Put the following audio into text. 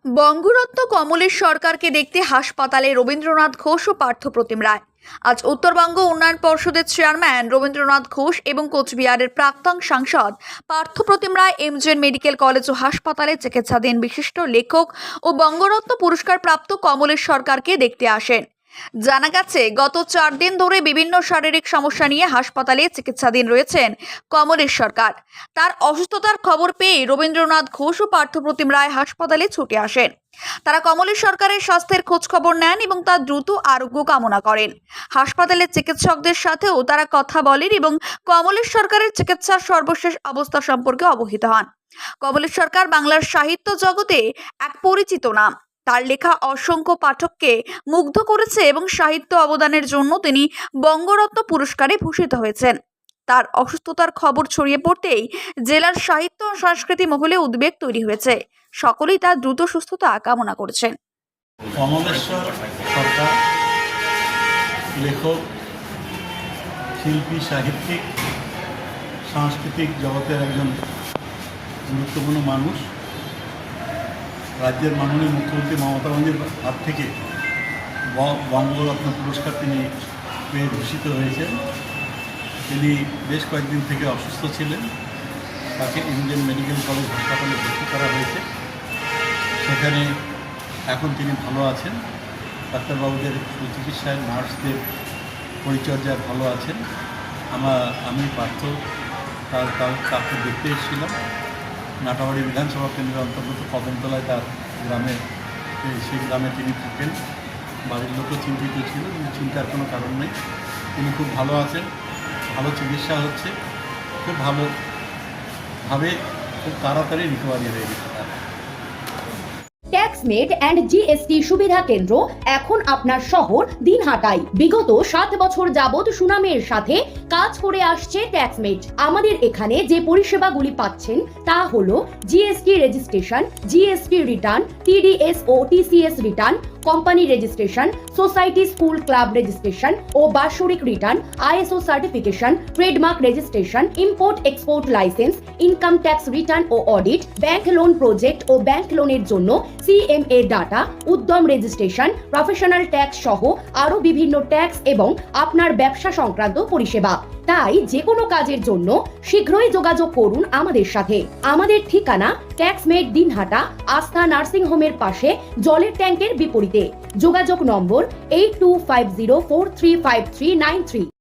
বঙ্গরত্ন কমলেশ সরকারকে দেখতে হাসপাতালে রবীন্দ্রনাথ ঘোষ ও পার্থপ্রতিম রায়। আজ উত্তরবঙ্গ উন্নয়ন পর্ষদের চেয়ারম্যান রবীন্দ্রনাথ ঘোষ এবং কোচবিহারের প্রাক্তন সাংসদ পার্থপ্রতিম রায় এমজেএন মেডিকেল কলেজ ও হাসপাতালে চিকিৎসাধীন বিশিষ্ট লেখক ও বঙ্গরত্ন পুরস্কার প্রাপ্ত কমলেশ সরকারকে দেখতে আসেন। জানা গেছে, গত 4 দিন ধরে বিভিন্ন শারীরিক সমস্যা নিয়ে হাসপাতালে চিকিৎসাধীন রয়েছেন কমলেশ সরকার। তার অসুস্থতার খবর পেয়ে রবীন্দ্রনাথ ঘোষ ও পার্থপ্রতিম রায় হাসপাতালে ছুটে আসেন। তারা কমলেশ সরকারের স্বাস্থ্যের খোঁজ খবর নেন এবং তার দ্রুত আরোগ্য কামনা করেন। হাসপাতালের চিকিৎসকদের সাথেও তারা কথা বলেন এবং কমলেশ সরকারের চিকিৎসার সর্বশেষ অবস্থা সম্পর্কে অবহিত হন। কমলেশ সরকার বাংলার সাহিত্য জগতে এক পরিচিত নাম। তার লেখা অসংখ্য পাঠককে মুগ্ধ করেছে এবং সাহিত্য অবদানের জন্য তিনি বঙ্গরত্ন পুরস্কারে ভূষিত হয়েছেন। তার অসুস্থতার খবর ছড়িয়ে পড়তেই জেলার সাহিত্য ও সংস্কৃতি মহলে উদ্বেগ তৈরি হয়েছে। সকলেই তার দ্রুত সুস্থতা কামনা করেছেন। কমলেশ্বর সরকার লেখক, শিল্পী, সাহিত্যিক, সাংস্কৃতিক জগতের একজন গুরুত্বপূর্ণ মানুষ। রাজ্যের মাননীয় মুখ্যমন্ত্রী মমতা বন্দ্যোপাধ্যায়ের হাত থেকে বঙ্গরত্ন পুরস্কার তিনি পেয়ে ভূষিত হয়েছেন। তিনি বেশ কয়েকদিন থেকে অসুস্থ ছিলেন। তাকে এমজেএন মেডিকেল কলেজ হাসপাতালে ভর্তি করা হয়েছে। সেখানে এখন তিনি ভালো আছেন। ডাক্তারবাবুদের সুচিকিৎসায়, নার্সদের পরিচর্যায় ভালো আছেন। আমি পার্থ তাকে দেখতে এসেছিলাম। নাটাবাড়ি বিধানসভা কেন্দ্রের অন্তর্গত কদমতলায় তার গ্রামে, সেই গ্রামে তিনি থাকেন। বাড়ির লোকও চিন্তিত ছিল, কিন্তু চিন্তার কোনো কারণ নেই। তিনি খুব ভালো আছেন, ভালো চিকিৎসা হচ্ছে, খুব ভালোভাবে খুব তাড়াতাড়ি রিকভারি হয়ে গেছে। ট্যাক্সমেট অ্যান্ড জিএসটি সুবিধা কেন্দ্র এখন আপনার শহর দিনহাটায়। বিগত 7 বছর যাবৎ সুনামের সাথে কাজ করে আসছে ট্যাক্সমেট। আমাদের এখানে যে পরিষেবাগুলি পাচ্ছেন তা হলো GST registration, GST return, TDS ও TCS return, company registration, society school club registration ও বাৎসরিক return, ISO certification, trademark registration, import export licence, income tax return ও অডিট, ব্যাংক লোন প্রজেক্ট ও ব্যাংক লোনের জন্য CMA data, Udyam registration, professional tax সহ আরো বিভিন্ন ট্যাক্স এবং আপনার ব্যবসা সংক্রান্ত পরিষেবা। তাই যে কোনো কাজের জন্য শীঘ্রই যোগাযোগ করুন আমাদের সাথে। আমাদের ঠিকানা ট্যাক্সমেট দিনহাটা, আস্থা নার্সিং হোমের পাশে, জলের ট্যাঙ্কের বিপরীতে। যোগাযোগ নম্বর 8250435393।